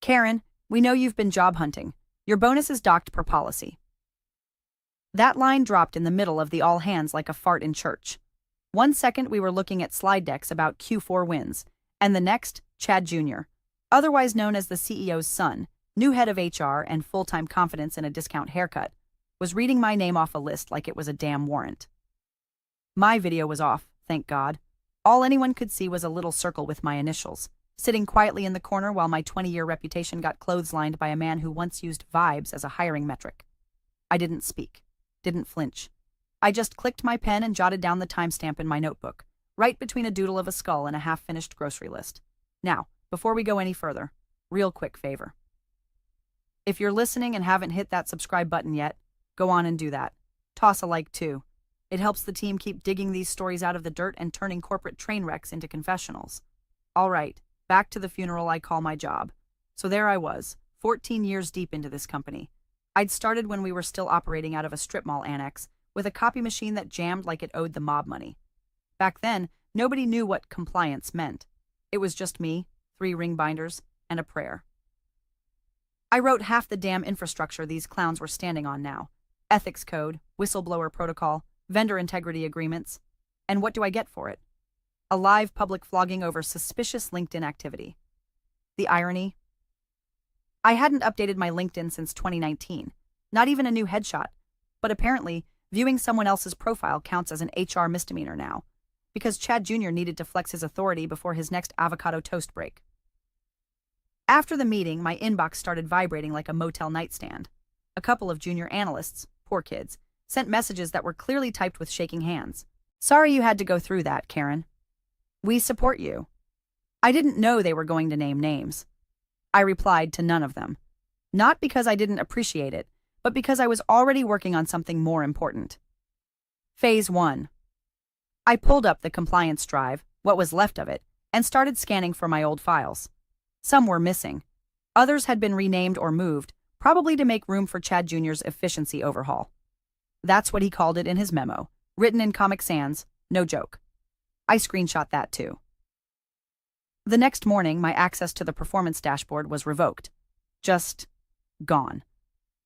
Karen, we know you've been job hunting. Your bonus is docked per policy. That line dropped in the middle of the all hands like a fart in church. 1 second we were looking at slide decks about Q4 wins, and the next, Chad Jr., otherwise known as the CEO's son, new head of HR and full-time confidence in a discount haircut, was reading my name off a list like it was a damn warrant. My video was off, thank God. All anyone could see was a little circle with my initials, sitting quietly in the corner while my 20-year reputation got clotheslined by a man who once used vibes as a hiring metric. I didn't speak, didn't flinch. I just clicked my pen and jotted down the timestamp in my notebook, right between a doodle of a skull and a half-finished grocery list. Now, before we go any further, real quick favor. If you're listening and haven't hit that subscribe button yet, go on and do that. Toss a like too. It helps the team keep digging these stories out of the dirt and turning corporate train wrecks into confessionals. All right, back to the funeral I call my job. So there I was, 14 years deep into this company. I'd started when we were still operating out of a strip mall annex, with a copy machine that jammed like it owed the mob money. Back then, nobody knew what compliance meant. It was just me, 3 ring binders, and a prayer. I wrote half the damn infrastructure these clowns were standing on now. Ethics code, whistleblower protocol, vendor integrity agreements. And what do I get for it? A live public flogging over suspicious LinkedIn activity. The irony? I hadn't updated my LinkedIn since 2019, not even a new headshot, but apparently, viewing someone else's profile counts as an HR misdemeanor now, because Chad Jr. needed to flex his authority before his next avocado toast break. After the meeting, my inbox started vibrating like a motel nightstand. A couple of junior analysts, poor kids, sent messages that were clearly typed with shaking hands. Sorry you had to go through that, Karen. We support you. I didn't know they were going to name names. I replied to none of them. Not because I didn't appreciate it, but because I was already working on something more important. Phase 1. I pulled up the compliance drive, what was left of it, and started scanning for my old files. Some were missing. Others had been renamed or moved, probably to make room for Chad Jr.'s efficiency overhaul. That's what he called it in his memo, written in Comic Sans, no joke. I screenshot that too. The next morning, my access to the performance dashboard was revoked. Just gone.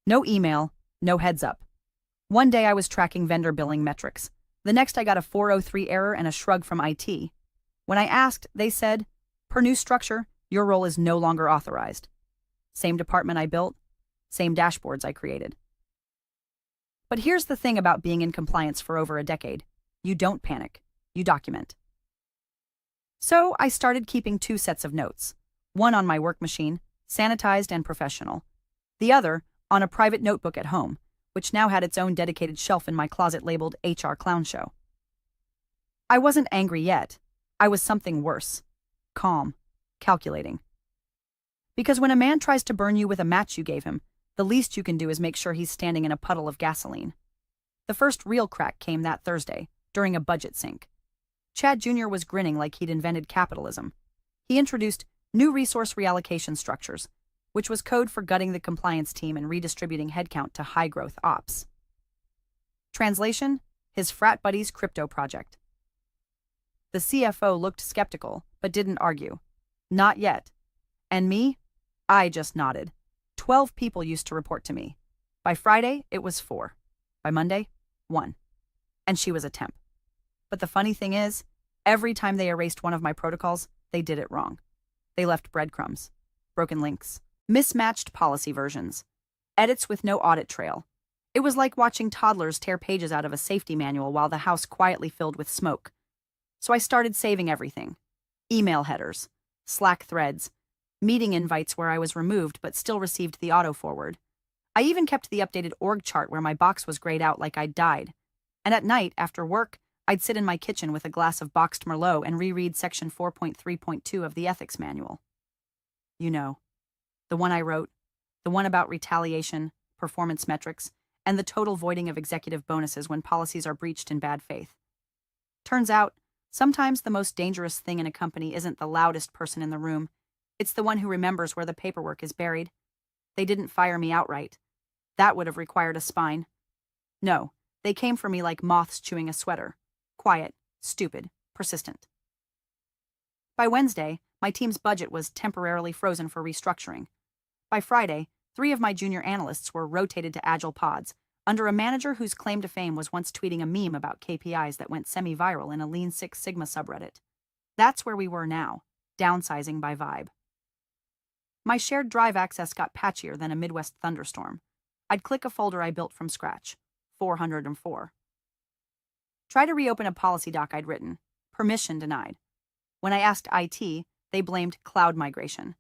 No email, no heads up. One day I was tracking vendor billing metrics. The next I got a 403 error and a shrug from IT. When I asked, they said, per new structure, your role is no longer authorized. Same department I built, same dashboards I created. But here's the thing about being in compliance for over a decade. You don't panic, you document. So I started keeping 2 sets of notes. One on my work machine, sanitized and professional. The other on a private notebook at home, which now had its own dedicated shelf in my closet labeled HR Clown Show. I wasn't angry yet. I was something worse. Calm. Calculating. Because when a man tries to burn you with a match you gave him, the least you can do is make sure he's standing in a puddle of gasoline. The first real crack came that Thursday, during a budget sync. Chad Jr. was grinning like he'd invented capitalism. He introduced new resource reallocation structures, which was code for gutting the compliance team and redistributing headcount to high-growth ops. Translation: his frat buddy's crypto project. The CFO looked skeptical, but didn't argue. Not yet. And me? I just nodded. 12 people used to report to me. By Friday, it was 4. By Monday, 1. And she was a temp. But the funny thing is, every time they erased one of my protocols, they did it wrong. They left breadcrumbs, broken links, mismatched policy versions, edits with no audit trail. It was like watching toddlers tear pages out of a safety manual while the house quietly filled with smoke. So I started saving everything. Email headers, Slack threads, meeting invites where I was removed but still received the auto-forward. I even kept the updated org chart where my box was grayed out like I'd died. And at night, after work, I'd sit in my kitchen with a glass of boxed Merlot and reread section 4.3.2 of the ethics manual. You know, the one I wrote, the one about retaliation, performance metrics, and the total voiding of executive bonuses when policies are breached in bad faith. Turns out, sometimes the most dangerous thing in a company isn't the loudest person in the room. It's the one who remembers where the paperwork is buried. They didn't fire me outright. That would have required a spine. No, they came for me like moths chewing a sweater. Quiet, stupid, persistent. By Wednesday, my team's budget was temporarily frozen for restructuring. By Friday, 3 of my junior analysts were rotated to agile pods, under a manager whose claim to fame was once tweeting a meme about KPIs that went semi-viral in a Lean Six Sigma subreddit. That's where we were now, downsizing by vibe. My shared drive access got patchier than a Midwest thunderstorm. I'd click a folder I built from scratch, 404. Try to reopen a policy doc I'd written. Permission denied. When I asked IT, they blamed cloud migration.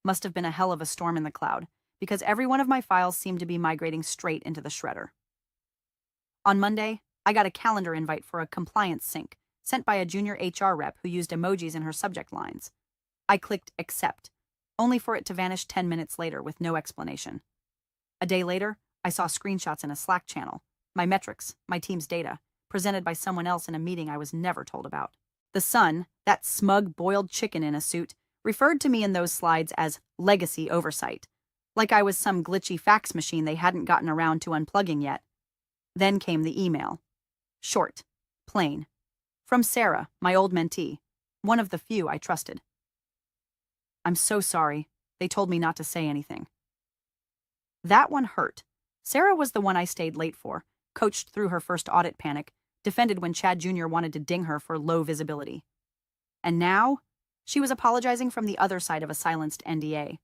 Must have been a hell of a storm in the cloud, because every one of my files seemed to be migrating straight into the shredder. On Monday, I got a calendar invite for a compliance sync sent by a junior HR rep who used emojis in her subject lines. I clicked accept, only for it to vanish 10 minutes later with no explanation. A day later, I saw screenshots in a Slack channel, my metrics, my team's data, presented by someone else in a meeting I was never told about. The Sun, that smug boiled chicken in a suit, referred to me in those slides as legacy oversight, like I was some glitchy fax machine they hadn't gotten around to unplugging yet. Then came the email. Short, plain. From Sarah, my old mentee, one of the few I trusted. I'm so sorry. They told me not to say anything. That one hurt. Sarah was the one I stayed late for, coached through her first audit panic, defended when Chad Jr. wanted to ding her for low visibility. And now, she was apologizing from the other side of a silenced NDA.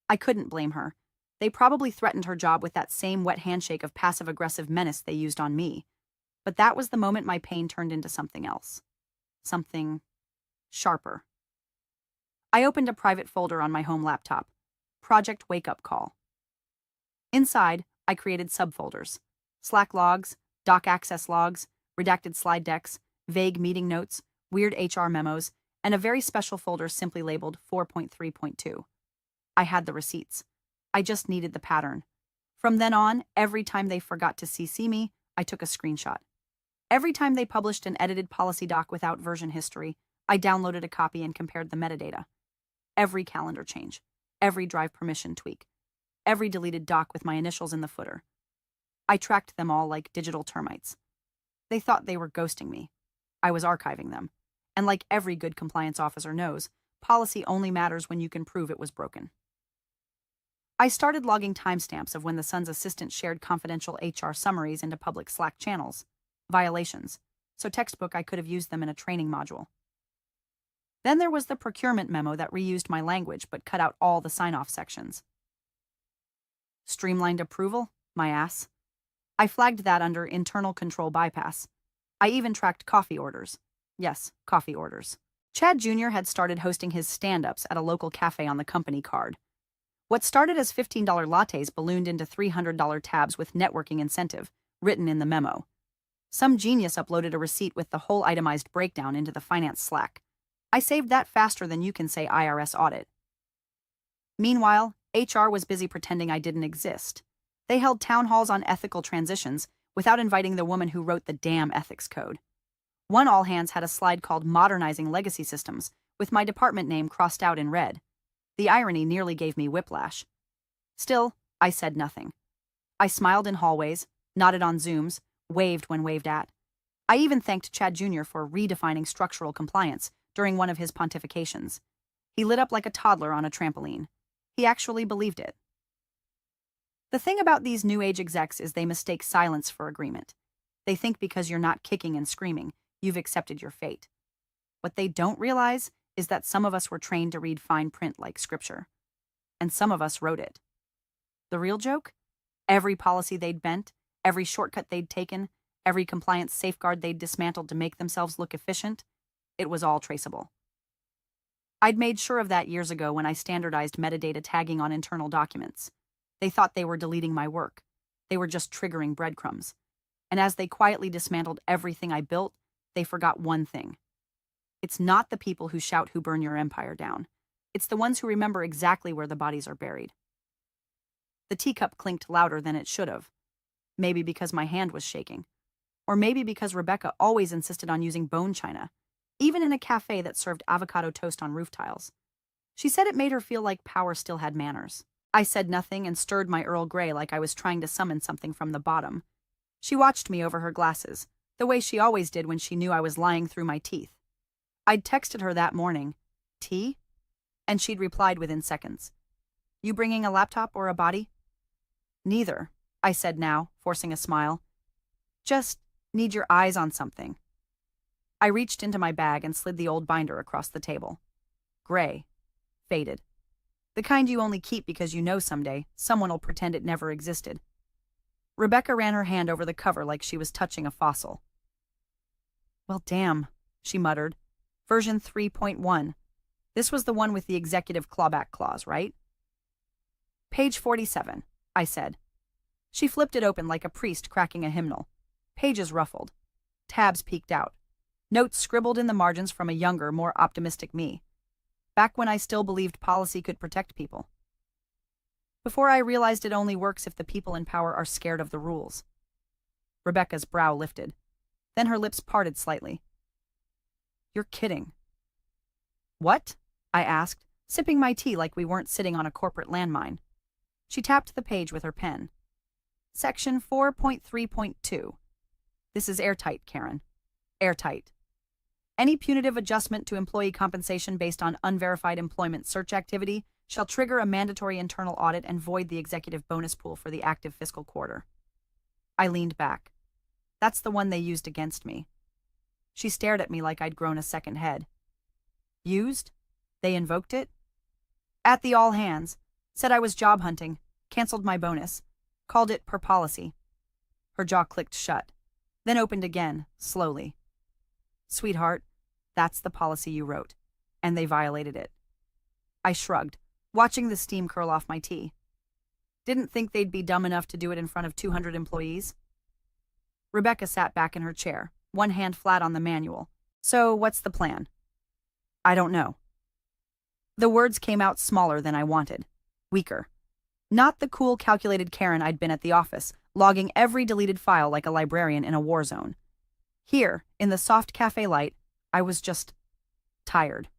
I couldn't blame her. They probably threatened her job with that same wet handshake of passive-aggressive menace they used on me. But that was the moment my pain turned into something else. Something sharper. I opened a private folder on my home laptop. Project Wake Up Call. Inside, I created subfolders. Slack logs, doc access logs, redacted slide decks, vague meeting notes, weird HR memos, and a very special folder simply labeled 4.3.2. I had the receipts. I just needed the pattern. From then on, every time they forgot to CC me, I took a screenshot. Every time they published an edited policy doc without version history, I downloaded a copy and compared the metadata. Every calendar change, every drive permission tweak, every deleted doc with my initials in the footer. I tracked them all like digital termites. They thought they were ghosting me. I was archiving them. And like every good compliance officer knows, policy only matters when you can prove it was broken. I started logging timestamps of when the Sun's assistant shared confidential HR summaries into public Slack channels. Violations. So textbook I could have used them in a training module. Then there was the procurement memo that reused my language but cut out all the sign-off sections. Streamlined approval? My ass. I flagged that under internal control bypass. I even tracked coffee orders. Yes, coffee orders. Chad Jr. had started hosting his stand-ups at a local cafe on the company card. What started as $15 lattes ballooned into $300 tabs with networking incentive, written in the memo. Some genius uploaded a receipt with the whole itemized breakdown into the finance Slack. I saved that faster than you can say IRS audit. Meanwhile, HR was busy pretending I didn't exist. They held town halls on ethical transitions without inviting the woman who wrote the damn ethics code. One all-hands had a slide called Modernizing Legacy Systems, with my department name crossed out in red. The irony nearly gave me whiplash. Still, I said nothing. I smiled in hallways, nodded on Zooms, waved when waved at. I even thanked Chad Jr. for redefining structural compliance during one of his pontifications. He lit up like a toddler on a trampoline. He actually believed it. The thing about these new age execs is they mistake silence for agreement. They think because you're not kicking and screaming, you've accepted your fate. What they don't realize is that some of us were trained to read fine print like scripture. And some of us wrote it. The real joke? Every policy they'd bent, every shortcut they'd taken, every compliance safeguard they'd dismantled to make themselves look efficient, it was all traceable. I'd made sure of that years ago when I standardized metadata tagging on internal documents. They thought they were deleting my work. They were just triggering breadcrumbs. And as they quietly dismantled everything I built, they forgot one thing. It's not the people who shout who burn your empire down. It's the ones who remember exactly where the bodies are buried. The teacup clinked louder than it should have. Maybe because my hand was shaking. Or maybe because Rebecca always insisted on using bone china, even in a cafe that served avocado toast on roof tiles. She said it made her feel like power still had manners. I said nothing and stirred my Earl Grey like I was trying to summon something from the bottom. She watched me over her glasses, the way she always did when she knew I was lying through my teeth. I'd texted her that morning, "Tea?" And she'd replied within seconds, You bringing a laptop or a body? Neither, I said now, forcing a smile. Just need your eyes on something. I reached into my bag and slid the old binder across the table. Gray. Faded. The kind you only keep because you know someday someone will pretend it never existed. Rebecca ran her hand over the cover like she was touching a fossil. Well, damn, she muttered. Version 3.1. This was the one with the executive clawback clause, right? Page 47, I said. She flipped it open like a priest cracking a hymnal. Pages ruffled. Tabs peeked out. Notes scribbled in the margins from a younger, more optimistic me. Back when I still believed policy could protect people. Before I realized it only works if the people in power are scared of the rules. Rebecca's brow lifted. Then her lips parted slightly. You're kidding. What? I asked, sipping my tea like we weren't sitting on a corporate landmine. She tapped the page with her pen. Section 4.3.2. This is airtight, Karen. Airtight. Any punitive adjustment to employee compensation based on unverified employment search activity shall trigger a mandatory internal audit and void the executive bonus pool for the active fiscal quarter. I leaned back. That's the one they used against me. She stared at me like I'd grown a second head. Used? They invoked it? At the all hands. Said I was job hunting. Canceled my bonus. Called it per policy. Her jaw clicked shut. Then opened again, slowly. Sweetheart, that's the policy you wrote. And they violated it. I shrugged, watching the steam curl off my tea. Didn't think they'd be dumb enough to do it in front of 200 employees. Rebecca sat back in her chair, one hand flat on the manual. So, what's the plan? I don't know. The words came out smaller than I wanted. Weaker. Not the cool, calculated Karen I'd been at the office, logging every deleted file like a librarian in a war zone. Here, in the soft cafe light, I was just tired.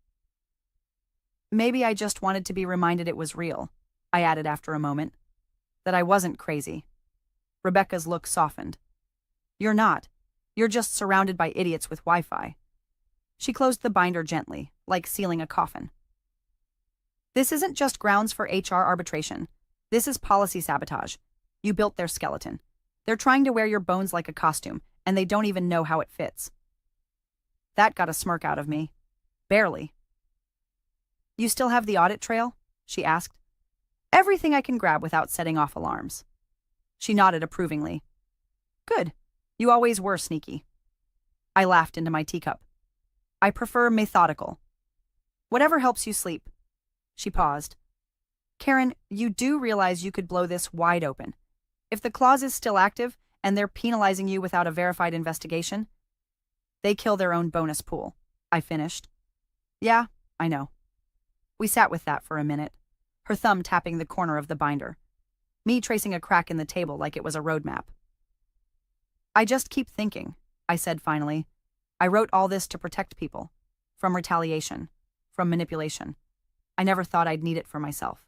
Maybe I just wanted to be reminded it was real, I added after a moment. That I wasn't crazy. Rebecca's look softened. You're not. You're just surrounded by idiots with Wi-Fi. She closed the binder gently, like sealing a coffin. This isn't just grounds for HR arbitration. This is policy sabotage. You built their skeleton. They're trying to wear your bones like a costume, and they don't even know how it fits. That got a smirk out of me. Barely. You still have the audit trail? She asked. Everything I can grab without setting off alarms. She nodded approvingly. Good. You always were sneaky. I laughed into my teacup. I prefer methodical. Whatever helps you sleep. She paused. Karen, you do realize you could blow this wide open. If the clause is still active and they're penalizing you without a verified investigation, they kill their own bonus pool. I finished. Yeah, I know. We sat with that for a minute, her thumb tapping the corner of the binder, me tracing a crack in the table like it was a roadmap. I just keep thinking, I said finally. I wrote all this to protect people. From retaliation. From manipulation. I never thought I'd need it for myself.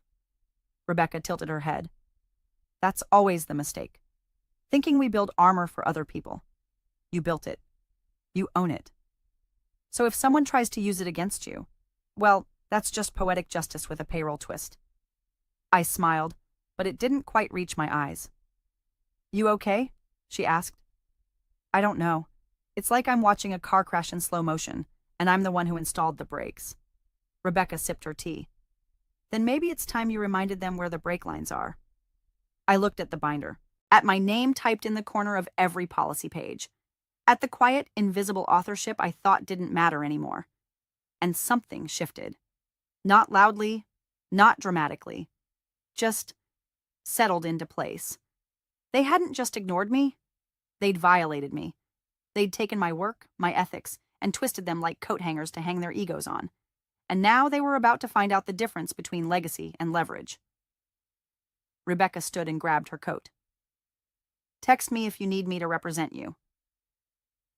Rebecca tilted her head. That's always the mistake. Thinking we build armor for other people. You built it. You own it. So if someone tries to use it against you, well, that's just poetic justice with a payroll twist. I smiled, but it didn't quite reach my eyes. You okay? She asked. I don't know. It's like I'm watching a car crash in slow motion, and I'm the one who installed the brakes. Rebecca sipped her tea. Then maybe it's time you reminded them where the brake lines are. I looked at the binder, at my name typed in the corner of every policy page, at the quiet, invisible authorship I thought didn't matter anymore. And something shifted. Not loudly, not dramatically, just settled into place. They hadn't just ignored me, they'd violated me. They'd taken my work, my ethics, and twisted them like coat hangers to hang their egos on. And now they were about to find out the difference between legacy and leverage. Rebecca stood and grabbed her coat. Text me if you need me to represent you.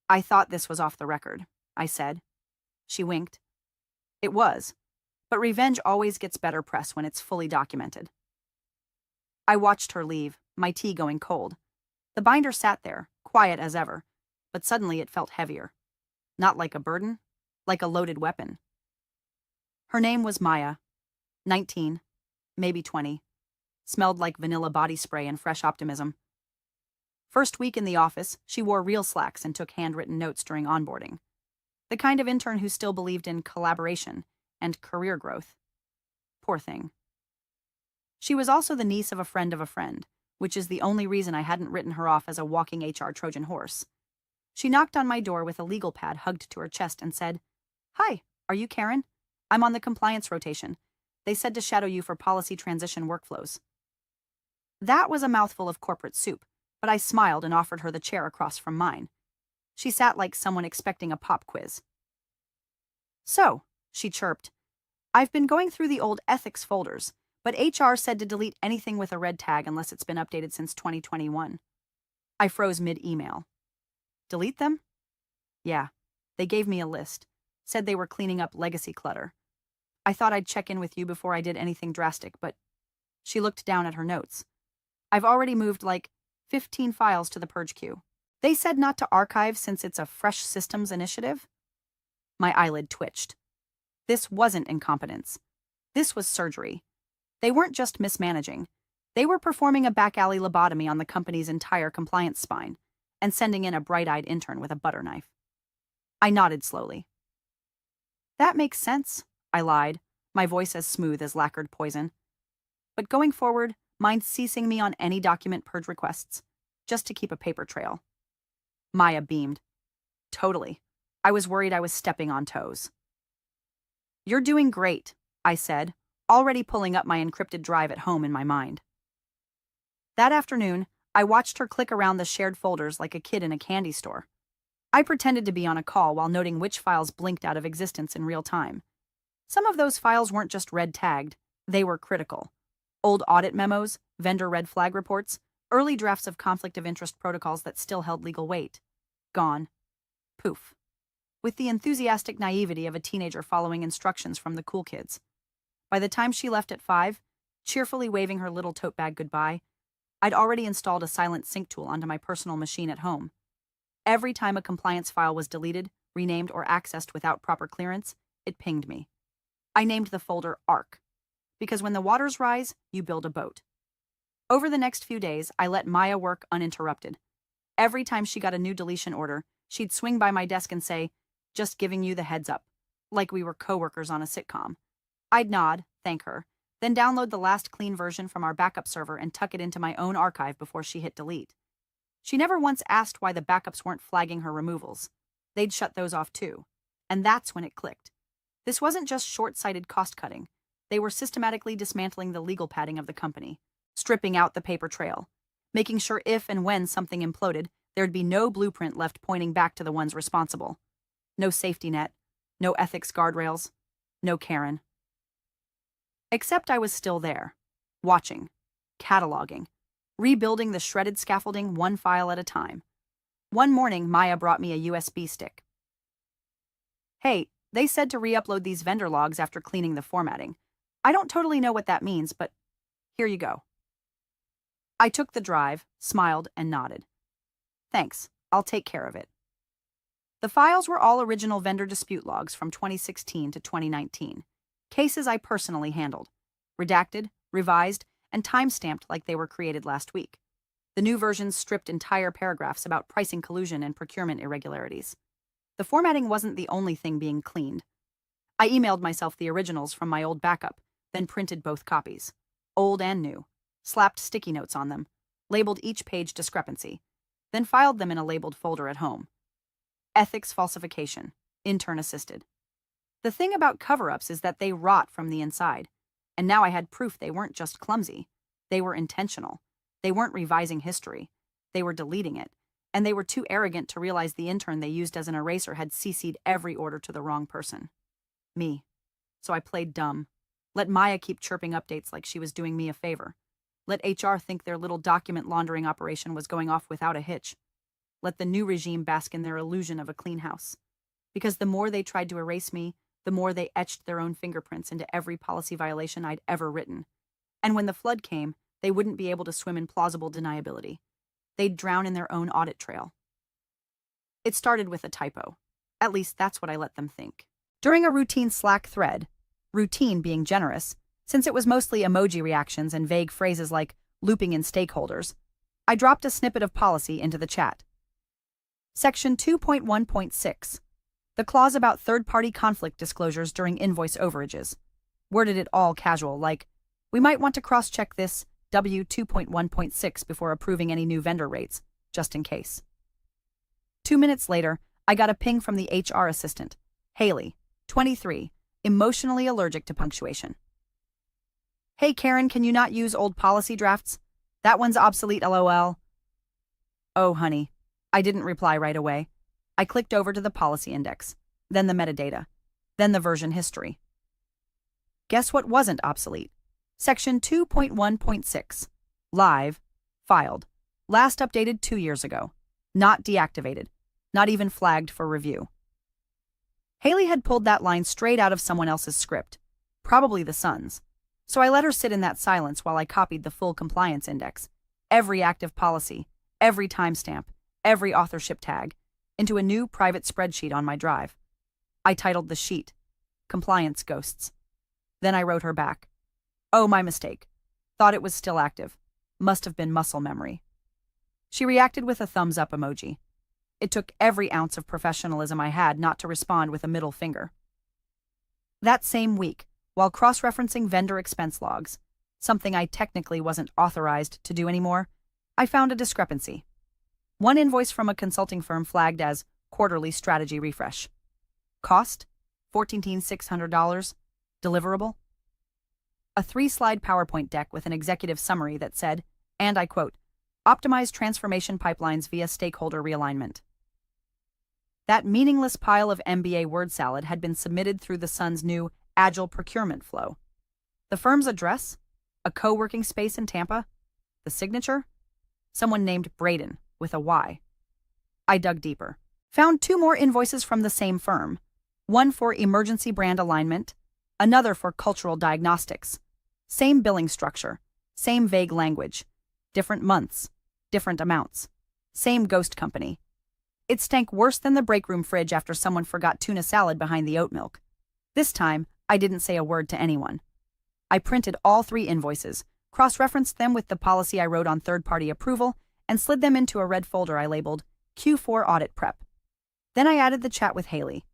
I thought this was off the record, I said. She winked. It was, but revenge always gets better press when it's fully documented. I watched her leave, my tea going cold. The binder sat there, quiet as ever, but suddenly it felt heavier. Not like a burden, like a loaded weapon. Her name was Maya, 19, maybe 20. Smelled like vanilla body spray and fresh optimism. First week in the office, she wore real slacks and took handwritten notes during onboarding. The kind of intern who still believed in collaboration and career growth. Poor thing. She was also the niece of a friend, which is the only reason I hadn't written her off as a walking HR Trojan horse. She knocked on my door with a legal pad hugged to her chest and said, "Hi, are you Karen? I'm on the compliance rotation. They said to shadow you for policy transition workflows." That was a mouthful of corporate soup, but I smiled and offered her the chair across from mine. She sat like someone expecting a pop quiz. "So," she chirped, "I've been going through the old ethics folders, but HR said to delete anything with a red tag unless it's been updated since 2021. I froze mid-email. Delete them? Yeah, they gave me a list. Said they were cleaning up legacy clutter. I thought I'd check in with you before I did anything drastic, but she looked down at her notes. I've already moved like 15 files to the purge queue. They said not to archive since it's a fresh systems initiative. My eyelid twitched. This wasn't incompetence. This was surgery. They weren't just mismanaging. They were performing a back-alley lobotomy on the company's entire compliance spine and sending in a bright-eyed intern with a butter knife. I nodded slowly. That makes sense, I lied, my voice as smooth as lacquered poison. But going forward, mind ceasing me on any document purge requests, just to keep a paper trail. Maya beamed. Totally. I was worried I was stepping on toes. You're doing great, I said, already pulling up my encrypted drive at home in my mind. That afternoon, I watched her click around the shared folders like a kid in a candy store. I pretended to be on a call while noting which files blinked out of existence in real time. Some of those files weren't just red tagged, they were critical. Old audit memos, vendor red flag reports, early drafts of conflict of interest protocols that still held legal weight. Gone. Poof. With the enthusiastic naivety of a teenager following instructions from the cool kids. By the time she left at 5, cheerfully waving her little tote bag goodbye, I'd already installed a silent sync tool onto my personal machine at home. Every time a compliance file was deleted, renamed, or accessed without proper clearance, it pinged me. I named the folder ARC, because when the waters rise, you build a boat. Over the next few days, I let Maya work uninterrupted. Every time she got a new deletion order, she'd swing by my desk and say, "Just giving you the heads up," like we were coworkers on a sitcom. I'd nod, thank her, then download the last clean version from our backup server and tuck it into my own archive before she hit delete. She never once asked why the backups weren't flagging her removals. They'd shut those off too. And that's when it clicked. This wasn't just short-sighted cost-cutting. They were systematically dismantling the legal padding of the company, stripping out the paper trail, making sure if and when something imploded, there'd be no blueprint left pointing back to the ones responsible. No safety net, no ethics guardrails, no Karen. Except I was still there, watching, cataloging, rebuilding the shredded scaffolding one file at a time. One morning, Maya brought me a USB stick. "Hey, they said to re-upload these vendor logs after cleaning the formatting. I don't totally know what that means, but here you go." I took the drive, smiled, and nodded. "Thanks, I'll take care of it." The files were all original vendor dispute logs from 2016 to 2019, cases I personally handled, redacted, revised, and time-stamped like they were created last week. The new versions stripped entire paragraphs about pricing collusion and procurement irregularities. The formatting wasn't the only thing being cleaned. I emailed myself the originals from my old backup, then printed both copies, old and new, slapped sticky notes on them, labeled each page discrepancy, then filed them in a labeled folder at home. Ethics falsification, intern assisted. The thing about cover-ups is that they rot from the inside, and now I had proof they weren't just clumsy. They were intentional. They weren't revising history. They were deleting it, and they were too arrogant to realize the intern they used as an eraser had CC'd every order to the wrong person. Me. So I played dumb. Let Maya keep chirping updates like she was doing me a favor. Let HR think their little document laundering operation was going off without a hitch. Let the new regime bask in their illusion of a clean house. Because the more they tried to erase me, the more they etched their own fingerprints into every policy violation I'd ever written. And when the flood came, they wouldn't be able to swim in plausible deniability. They'd drown in their own audit trail. It started with a typo. At least that's what I let them think. During a routine Slack thread, routine being generous, Since it was mostly emoji reactions and vague phrases like looping in stakeholders, I dropped a snippet of policy into the chat. Section 2.1.6. The clause about third-party conflict disclosures during invoice overages. Worded it all casual, like, we might want to cross-check this W 2.1.6 before approving any new vendor rates, just in case. 2 minutes later, I got a ping from the HR assistant, Haley, 23, emotionally allergic to punctuation. Hey Karen, can you not use old policy drafts? That one's obsolete, lol. Oh, honey. I didn't reply right away. I clicked over to the policy index, then the metadata, then the version history. Guess what wasn't obsolete? Section 2.1.6. Live. Filed. Last updated 2 years ago. Not deactivated. Not even flagged for review. Haley had pulled that line straight out of someone else's script, probably the Sun's. So I let her sit in that silence while I copied the full compliance index, every active policy, every timestamp, every authorship tag, into a new private spreadsheet on my drive. I titled the sheet, Compliance Ghosts. Then I wrote her back. Oh, my mistake. Thought it was still active. Must have been muscle memory. She reacted with a thumbs up emoji. It took every ounce of professionalism I had not to respond with a middle finger. That same week, while cross-referencing vendor expense logs, something I technically wasn't authorized to do anymore, I found a discrepancy. One invoice from a consulting firm flagged as quarterly strategy refresh. Cost? $14,600. Deliverable? A 3-slide PowerPoint deck with an executive summary that said, and I quote, optimize transformation pipelines via stakeholder realignment. That meaningless pile of MBA word salad had been submitted through the Sun's new Agile procurement flow. The firm's address? A co-working space in Tampa? The signature? Someone named Braden, with a Y. I dug deeper. Found 2 more invoices from the same firm. One for emergency brand alignment, another for cultural diagnostics. Same billing structure, same vague language, different months, different amounts. Same ghost company. It stank worse than the break room fridge after someone forgot tuna salad behind the oat milk. This time, I didn't say a word to anyone. I printed all 3 invoices, cross-referenced them with the policy I wrote on third-party approval, and slid them into a red folder I labeled Q4 Audit Prep. Then I added the chat with Haley.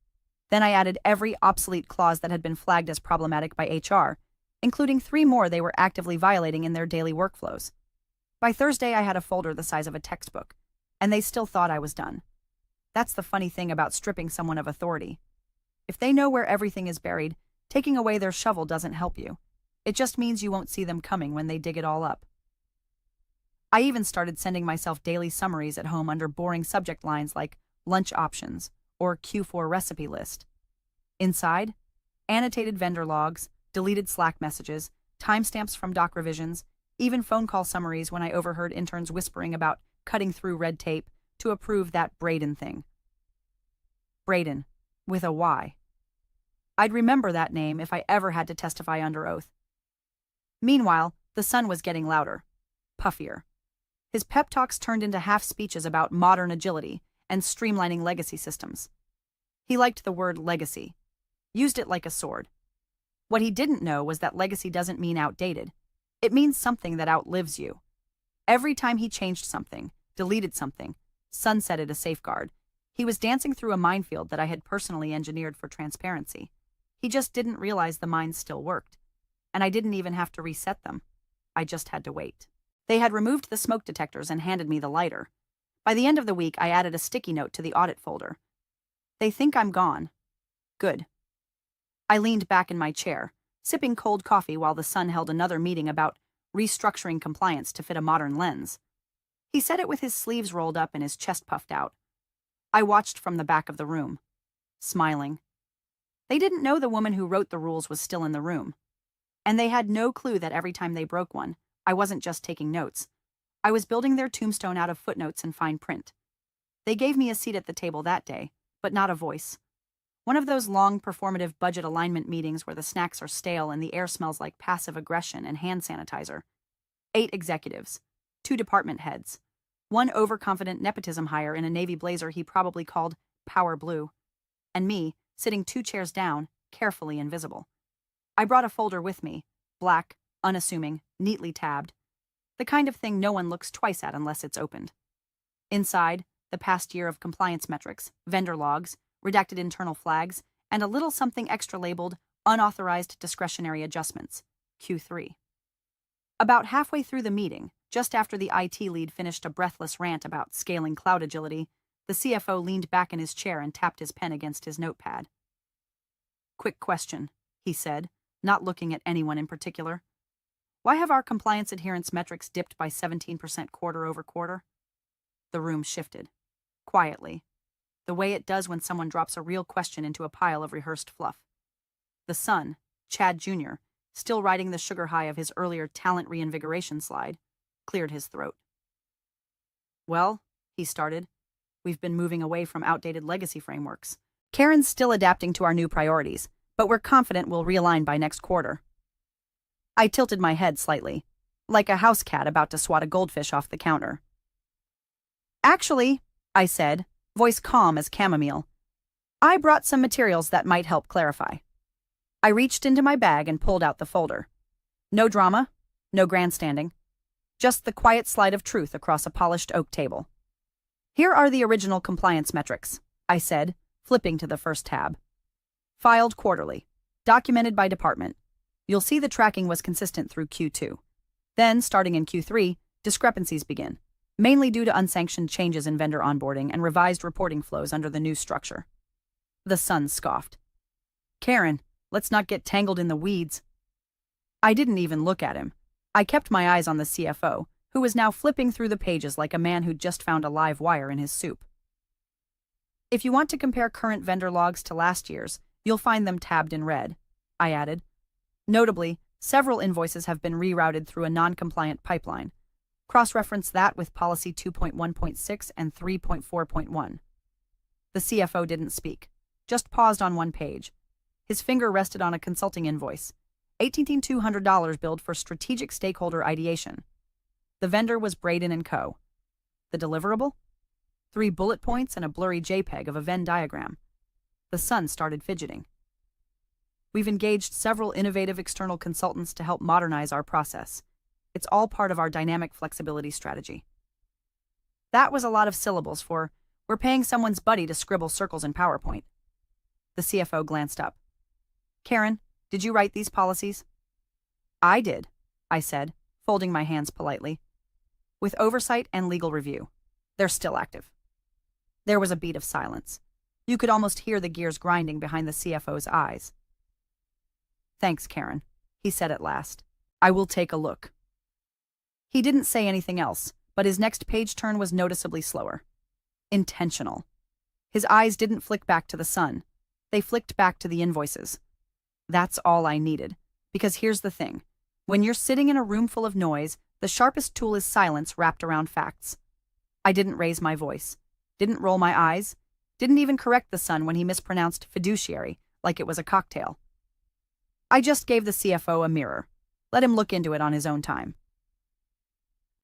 Then I added every obsolete clause that had been flagged as problematic by HR, including 3 more they were actively violating in their daily workflows. By Thursday, I had a folder the size of a textbook, and they still thought I was done. That's the funny thing about stripping someone of authority. If they know where everything is buried, taking away their shovel doesn't help you. It just means you won't see them coming when they dig it all up. I even started sending myself daily summaries at home under boring subject lines like lunch options or Q4 recipe list. Inside, annotated vendor logs, deleted Slack messages, timestamps from doc revisions, even phone call summaries when I overheard interns whispering about cutting through red tape to approve that Braden thing. Braden, with a Y. I'd remember that name if I ever had to testify under oath. Meanwhile, the Sun was getting louder, puffier. His pep talks turned into half-speeches about modern agility and streamlining legacy systems. He liked the word legacy, used it like a sword. What he didn't know was that legacy doesn't mean outdated. It means something that outlives you. Every time he changed something, deleted something, sunsetted a safeguard, he was dancing through a minefield that I had personally engineered for transparency. He just didn't realize the mines still worked. And I didn't even have to reset them. I just had to wait. They had removed the smoke detectors and handed me the lighter. By the end of the week, I added a sticky note to the audit folder. They think I'm gone. Good. I leaned back in my chair, sipping cold coffee while the Sun held another meeting about restructuring compliance to fit a modern lens. He said it with his sleeves rolled up and his chest puffed out. I watched from the back of the room, smiling. They didn't know the woman who wrote the rules was still in the room. And they had no clue that every time they broke one, I wasn't just taking notes. I was building their tombstone out of footnotes and fine print. They gave me a seat at the table that day, but not a voice. One of those long performative budget alignment meetings where the snacks are stale and the air smells like passive aggression and hand sanitizer. 8 executives, 2 department heads, 1 overconfident nepotism hire in a navy blazer he probably called Power Blue, and me, sitting 2 chairs down, carefully invisible. I brought a folder with me, black, unassuming, neatly tabbed. The kind of thing no one looks twice at unless it's opened. Inside, the past year of compliance metrics, vendor logs, redacted internal flags, and a little something extra labeled unauthorized discretionary adjustments, Q3. About halfway through the meeting, just after the IT lead finished a breathless rant about scaling cloud agility, the CFO leaned back in his chair and tapped his pen against his notepad. "Quick question," he said, not looking at anyone in particular. "Why have our compliance adherence metrics dipped by 17% quarter over quarter?" The room shifted. Quietly. The way it does when someone drops a real question into a pile of rehearsed fluff. The son, Chad Jr., still riding the sugar high of his earlier talent reinvigoration slide, cleared his throat. "Well," he started, "we've been moving away from outdated legacy frameworks. Karen's still adapting to our new priorities, but we're confident we'll realign by next quarter." I tilted my head slightly, like a house cat about to swat a goldfish off the counter. "Actually," I said, voice calm as chamomile, "I brought some materials that might help clarify." I reached into my bag and pulled out the folder. No drama, no grandstanding, just the quiet slide of truth across a polished oak table. "Here are the original compliance metrics," I said, flipping to the first tab. "Filed quarterly, documented by department. You'll see the tracking was consistent through Q2. Then, starting in Q3, discrepancies begin, mainly due to unsanctioned changes in vendor onboarding and revised reporting flows under the new structure." The son scoffed. "Karen, let's not get tangled in the weeds." I didn't even look at him. I kept my eyes on the CFO, who was now flipping through the pages like a man who'd just found a live wire in his soup. "If you want to compare current vendor logs to last year's, you'll find them tabbed in red," I added. "Notably, several invoices have been rerouted through a non-compliant pipeline. Cross-reference that with policy 2.1.6 and 3.4.1. The CFO didn't speak, just paused on one page. His finger rested on a consulting invoice, $18,200 billed for strategic stakeholder ideation. The vendor was Braden & Co. The deliverable? 3 bullet points and a blurry JPEG of a Venn diagram. The son started fidgeting. "We've engaged several innovative external consultants to help modernize our process. It's all part of our dynamic flexibility strategy." That was a lot of syllables for, "We're paying someone's buddy to scribble circles in PowerPoint." The CFO glanced up. "Karen, did you write these policies?" "I did," I said, folding my hands politely. "With oversight and legal review. They're still active." There was a beat of silence. You could almost hear the gears grinding behind the CFO's eyes. "Thanks, Karen," he said at last. "I will take a look." He didn't say anything else, but his next page turn was noticeably slower. Intentional. His eyes didn't flick back to the sun. They flicked back to the invoices. That's all I needed. Because here's the thing. When you're sitting in a room full of noise, the sharpest tool is silence wrapped around facts. I didn't raise my voice. Didn't roll my eyes. Didn't even correct the son when he mispronounced fiduciary, like it was a cocktail. I just gave the CFO a mirror. Let him look into it on his own time.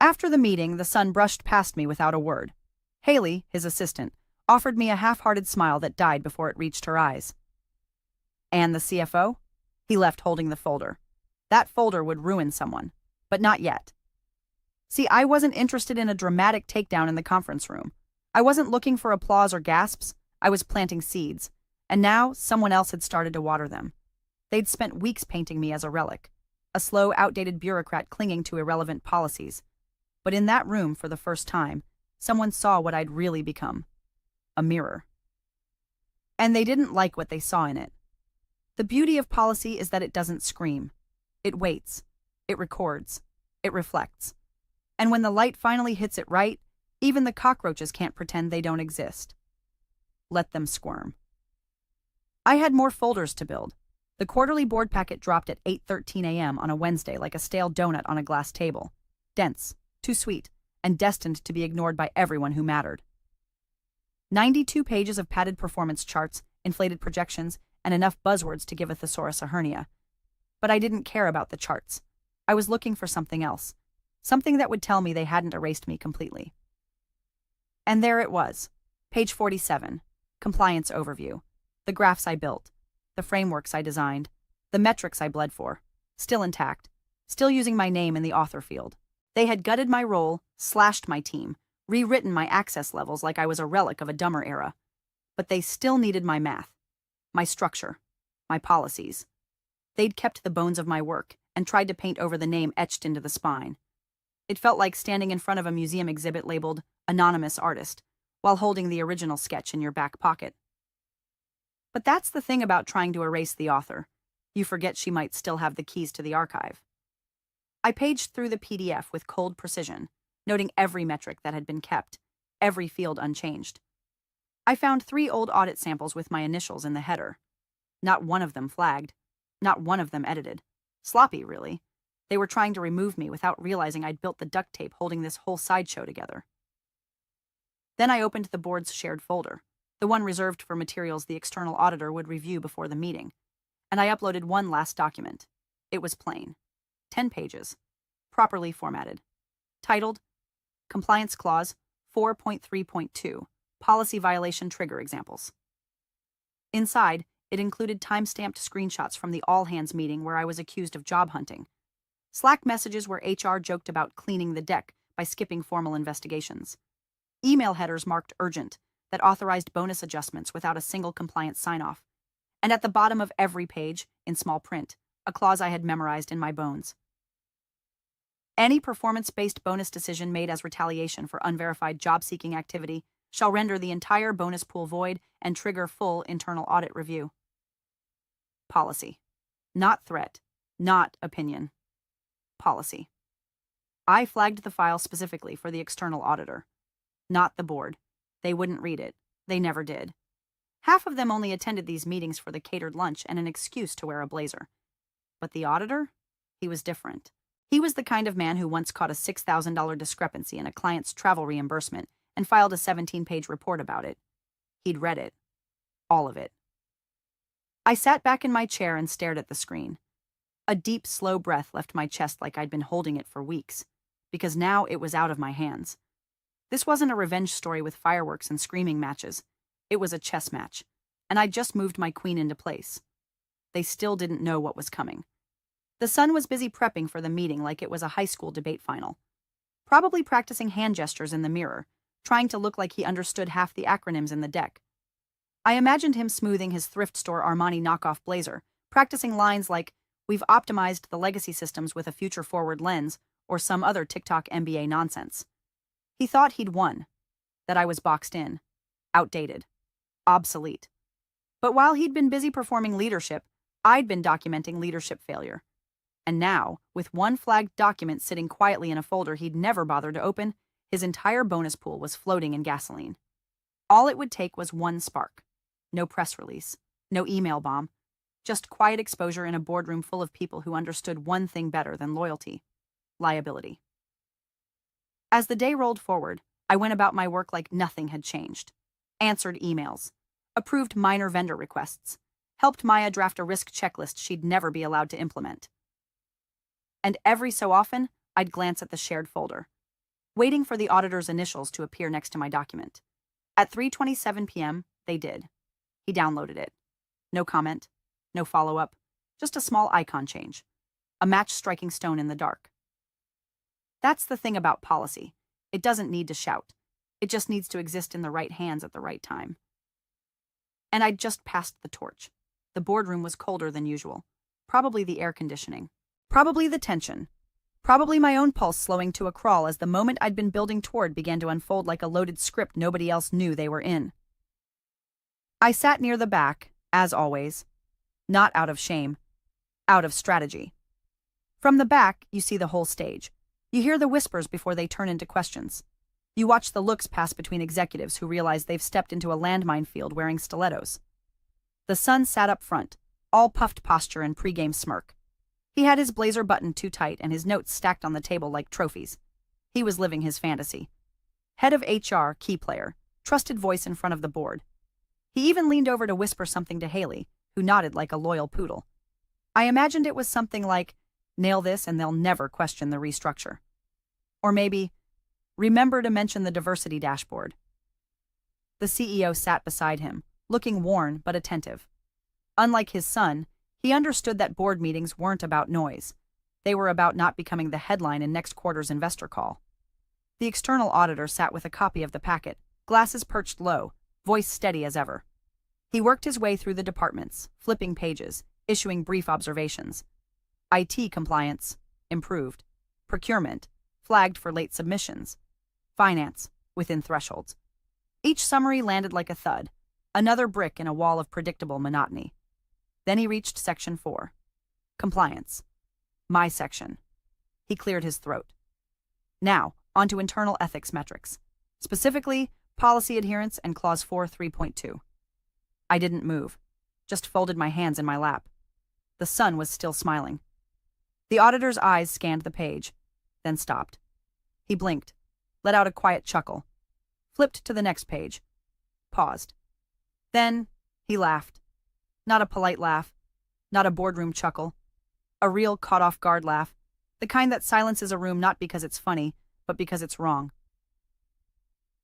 After the meeting, the son brushed past me without a word. Haley, his assistant, offered me a half-hearted smile that died before it reached her eyes. "And the CFO?" He left holding the folder. That folder would ruin someone, but not yet. See, I wasn't interested in a dramatic takedown in the conference room. I wasn't looking for applause or gasps. I was planting seeds, and now someone else had started to water them. They'd spent weeks painting me as a relic, a slow, outdated bureaucrat clinging to irrelevant policies. But in that room, for the first time, someone saw what I'd really become. A mirror. And they didn't like what they saw in it. The beauty of policy is that it doesn't scream. It waits. It records. It reflects. And when the light finally hits it right, even the cockroaches can't pretend they don't exist. Let them squirm. I had more folders to build. The quarterly board packet dropped at 8:13 a.m. on a Wednesday like a stale donut on a glass table. Dense, too sweet, and destined to be ignored by everyone who mattered. 92 pages of padded performance charts, inflated projections, and enough buzzwords to give a thesaurus a hernia. But I didn't care about the charts. I was looking for something else. Something that would tell me they hadn't erased me completely. And there it was. Page 47. Compliance overview. The graphs I built. The frameworks I designed. The metrics I bled for. still intact, still using my name in the author field. They had gutted my role, slashed my team, rewritten my access levels like I was a relic of a dumber era. But they still needed my math, my structure, my policies. They'd kept the bones of my work and tried to paint over the name etched into the spine. It felt like standing in front of a museum exhibit labeled Anonymous Artist while holding the original sketch in your back pocket. But that's the thing about trying to erase the author. You forget she might still have the keys to the archive. I paged through the PDF with cold precision, noting every metric that had been kept, every field unchanged. I found 3 old audit samples with my initials in the header. Not one of them flagged. Not one of them edited. Sloppy, really. They were trying to remove me without realizing I'd built the duct tape holding this whole sideshow together. Then I opened the board's shared folder, the one reserved for materials the external auditor would review before the meeting, and I uploaded one last document. It was plain. 10 pages. Properly formatted. Titled, Compliance Clause 4.3.2, Policy Violation Trigger Examples. Inside, it included time-stamped screenshots from the all-hands meeting where I was accused of job hunting, Slack messages where HR joked about cleaning the deck by skipping formal investigations, email headers marked urgent that authorized bonus adjustments without a single compliance sign-off, and at the bottom of every page, in small print, a clause I had memorized in my bones. Any performance-based bonus decision made as retaliation for unverified job-seeking activity shall render the entire bonus pool void and trigger full internal audit review. Policy. Not threat. Not opinion. Policy. I flagged the file specifically for the external auditor. Not the board. They wouldn't read it. They never did. Half of them only attended these meetings for the catered lunch and an excuse to wear a blazer. But the auditor? He was different. He was the kind of man who once caught a $6,000 discrepancy in a client's travel reimbursement and filed a 17-page report about it. He'd read it. All of it. I sat back in my chair and stared at the screen. A deep, slow breath left my chest like I'd been holding it for weeks, because now it was out of my hands. This wasn't a revenge story with fireworks and screaming matches. It was a chess match, and I'd just moved my queen into place. They still didn't know what was coming. The son was busy prepping for the meeting like it was a high school debate final. Probably practicing hand gestures in the mirror, trying to look like he understood half the acronyms in the deck. I imagined him smoothing his thrift store Armani knockoff blazer, practicing lines like, "We've optimized the legacy systems with a future-forward lens," or some other TikTok MBA nonsense. He thought he'd won, that I was boxed in, outdated, obsolete. But while he'd been busy performing leadership, I'd been documenting leadership failure. And now, with one flagged document sitting quietly in a folder he'd never bothered to open, his entire bonus pool was floating in gasoline. All it would take was one spark. No press release, no email bomb, just quiet exposure in a boardroom full of people who understood one thing better than loyalty: liability. As the day rolled forward, I went about my work like nothing had changed. Answered emails, approved minor vendor requests, helped Maya draft a risk checklist she'd never be allowed to implement. And every so often, I'd glance at the shared folder, waiting for the auditor's initials to appear next to my document. At 3:27 p.m., they did. He downloaded it. No comment. No follow-up, just a small icon change, a match striking stone in the dark. That's the thing about policy. It doesn't need to shout. It just needs to exist in the right hands at the right time. And I'd just passed the torch. The boardroom was colder than usual. Probably the air conditioning. Probably the tension. Probably my own pulse slowing to a crawl as the moment I'd been building toward began to unfold like a loaded script nobody else knew they were in. I sat near the back, as always. Not out of shame, out of strategy. From the back, you see the whole stage. You hear the whispers before they turn into questions. You watch the looks pass between executives who realize they've stepped into a landmine field wearing stilettos. The son sat up front, all puffed posture and pregame smirk. He had his blazer buttoned too tight and his notes stacked on the table like trophies. He was living his fantasy. Head of HR, key player, trusted voice in front of the board. He even leaned over to whisper something to Haley, who nodded like a loyal poodle. I imagined it was something like, "Nail this and they'll never question the restructure." Or maybe, "Remember to mention the diversity dashboard." The CEO sat beside him, looking worn but attentive. Unlike his son, He understood that board meetings weren't about noise. They were about not becoming the headline in next quarter's investor call. The external auditor sat with a copy of the packet, glasses perched low, voice steady as ever. He worked his way through the departments, flipping pages, issuing brief observations. IT compliance, improved. Procurement, flagged for late submissions. Finance, within thresholds. Each summary landed like a thud, another brick in a wall of predictable monotony. Then he reached Section 4. Compliance. My section. He cleared his throat. Now, on to internal ethics metrics. Specifically, policy adherence and Clause 4 3.2. I didn't move, just folded my hands in my lap. The sun was still smiling. The auditor's eyes scanned the page, then stopped. He blinked, let out a quiet chuckle, flipped to the next page, paused. Then he laughed. Not a polite laugh, not a boardroom chuckle, a real caught-off-guard laugh, the kind that silences a room not because it's funny, but because it's wrong.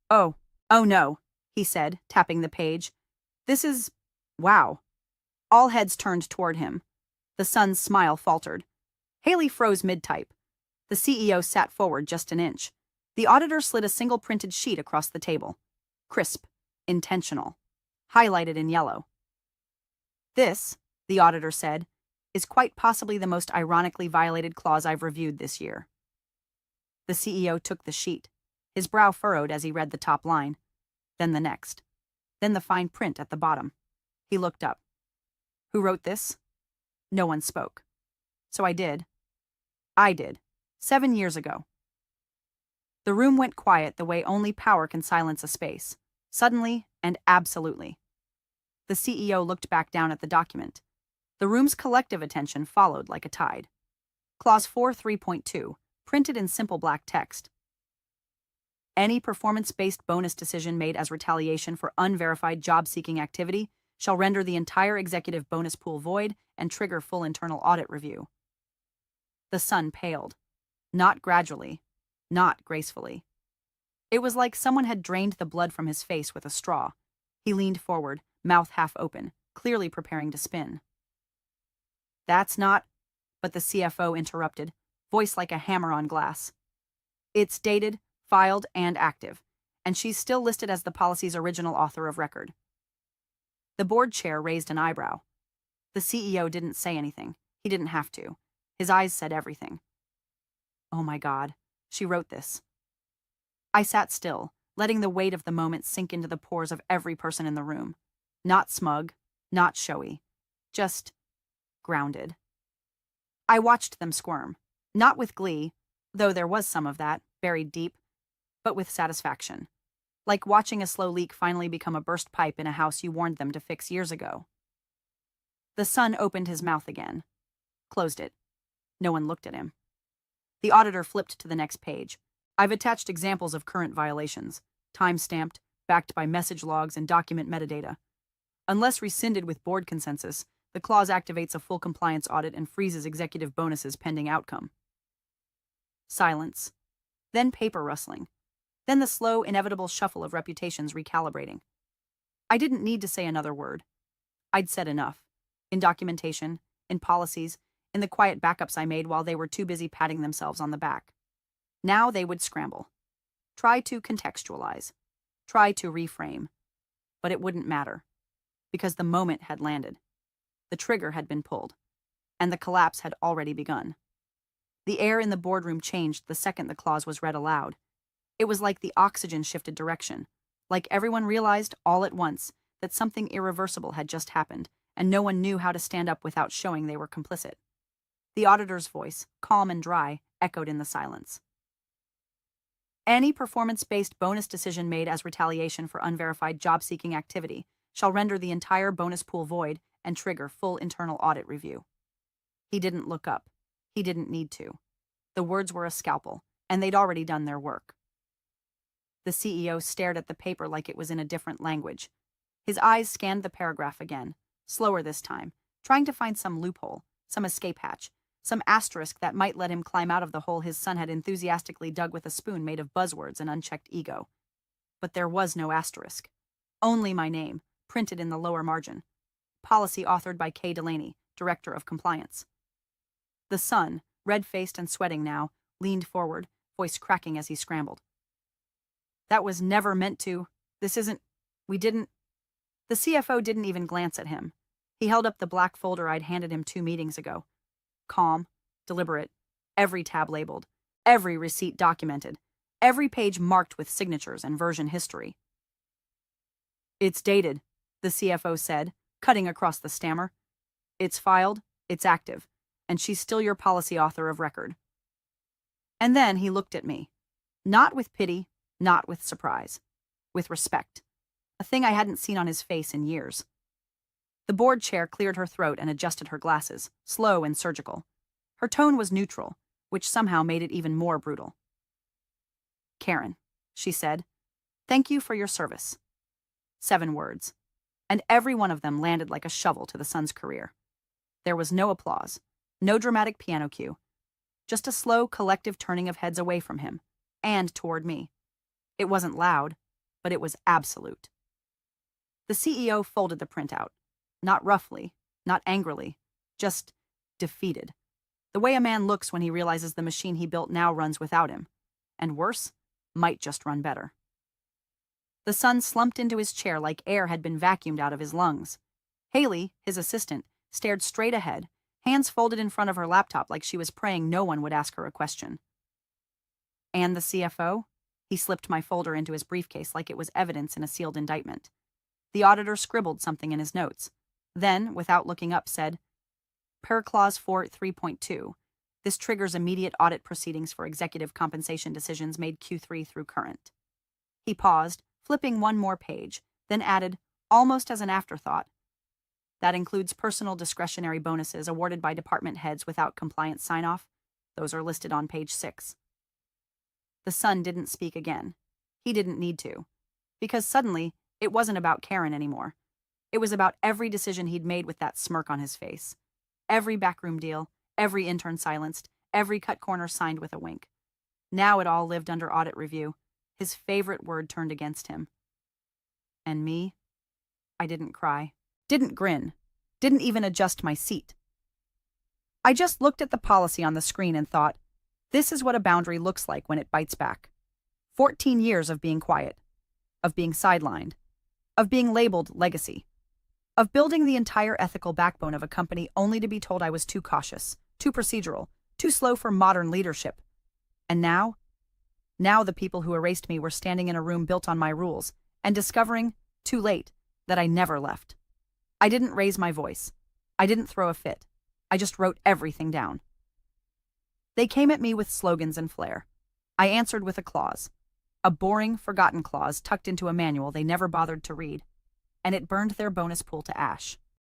Oh no, he said, tapping the page. This is... wow. All heads turned toward him. The sun's smile faltered. Haley froze mid-type. The CEO sat forward just an inch. The auditor slid a single printed sheet across the table. Crisp, intentional, highlighted in yellow. This, the auditor said, is quite possibly the most ironically violated clause I've reviewed this year. The CEO took the sheet, his brow furrowed as he read the top line, then the next, then the fine print at the bottom. He looked up. Who wrote this? No one spoke. So I did. 7 years ago. The room went quiet the way only power can silence a space, suddenly and absolutely. The CEO looked back down at the document. The room's collective attention followed like a tide. Clause 4 3.2, printed in simple black text. Any performance-based bonus decision made as retaliation for unverified job-seeking activity shall render the entire executive bonus pool void and trigger full internal audit review. The sun paled. Not gradually, not gracefully. It was like someone had drained the blood from his face with a straw. He leaned forward, mouth half open, clearly preparing to spin. That's not... But the CFO interrupted, voice like a hammer on glass. It's dated, filed, and active, and she's still listed as the policy's original author of record. The board chair raised an eyebrow. The CEO didn't say anything. He didn't have to. His eyes said everything. Oh my God, she wrote this. I sat still, letting the weight of the moment sink into the pores of every person in the room. Not smug, not showy, just grounded. I watched them squirm, not with glee, though there was some of that, buried deep, but with satisfaction, like watching a slow leak finally become a burst pipe in a house you warned them to fix years ago. The sun opened his mouth again, closed it. No one looked at him. The auditor flipped to the next page. I've attached examples of current violations, time-stamped, backed by message logs and document metadata. Unless rescinded with board consensus, the clause activates a full compliance audit and freezes executive bonuses pending outcome. Silence. Then paper rustling. Then the slow, inevitable shuffle of reputations recalibrating. I didn't need to say another word. I'd said enough. In documentation, in policies, in the quiet backups I made while they were too busy patting themselves on the back. Now they would scramble. Try to contextualize. Try to reframe. But it wouldn't matter. Because the moment had landed. The trigger had been pulled. And the collapse had already begun. The air in the boardroom changed the second the clause was read aloud. It was like the oxygen shifted direction. Like everyone realized all at once that something irreversible had just happened, and no one knew how to stand up without showing they were complicit. The auditor's voice, calm and dry, echoed in the silence. Any performance-based bonus decision made as retaliation for unverified job-seeking activity shall render the entire bonus pool void and trigger full internal audit review. He didn't look up. He didn't need to. The words were a scalpel, and they'd already done their work. The CEO stared at the paper like it was in a different language. His eyes scanned the paragraph again, slower this time, trying to find some loophole, some escape hatch, some asterisk that might let him climb out of the hole his son had enthusiastically dug with a spoon made of buzzwords and unchecked ego. But there was no asterisk. Only my name, printed in the lower margin. Policy authored by K. Delaney, Director of Compliance. The son, red-faced and sweating now, leaned forward, voice cracking as he scrambled. That was never meant to. We didn't. The CFO didn't even glance at him. He held up the black folder I'd handed him 2 meetings ago. Calm, deliberate, every tab labeled, every receipt documented, every page marked with signatures and version history. It's dated, the CFO said, cutting across the stammer. It's filed, it's active, and she's still your policy author of record. And then he looked at me. Not with pity, not with surprise. With respect. A thing I hadn't seen on his face in years. The board chair cleared her throat and adjusted her glasses, slow and surgical. Her tone was neutral, which somehow made it even more brutal. Karen, she said, thank you for your service. 7 words, and every one of them landed like a shovel to the son's career. There was no applause, no dramatic piano cue, just a slow, collective turning of heads away from him, and toward me. It wasn't loud, but it was absolute. The CEO folded the printout, not roughly, not angrily, just defeated. The way a man looks when he realizes the machine he built now runs without him, and worse, might just run better. The son slumped into his chair like air had been vacuumed out of his lungs. Haley, his assistant, stared straight ahead, hands folded in front of her laptop like she was praying no one would ask her a question. And the CFO? He slipped my folder into his briefcase like it was evidence in a sealed indictment. The auditor scribbled something in his notes, then, without looking up, said, Per Clause 4.3.2, this triggers immediate audit proceedings for executive compensation decisions made Q3 through current. He paused, flipping one more page, then added, almost as an afterthought, that includes personal discretionary bonuses awarded by department heads without compliance sign-off. Those are listed on page 6. The son didn't speak again. He didn't need to. Because suddenly, it wasn't about Karen anymore. It was about every decision he'd made with that smirk on his face. Every backroom deal, every intern silenced, every cut corner signed with a wink. Now it all lived under audit review. His favorite word turned against him. And me? I didn't cry. Didn't grin. Didn't even adjust my seat. I just looked at the policy on the screen and thought, this is what a boundary looks like when it bites back. 14 years of being quiet. Of being sidelined. Of being labeled legacy. Of building the entire ethical backbone of a company only to be told I was too cautious, too procedural, too slow for modern leadership. And now the people who erased me were standing in a room built on my rules and discovering, too late, that I never left. I didn't raise my voice. I didn't throw a fit. I just wrote everything down. They came at me with slogans and flair. I answered with a clause. A boring, forgotten clause tucked into a manual they never bothered to read. And it burned their bonus pool to ash.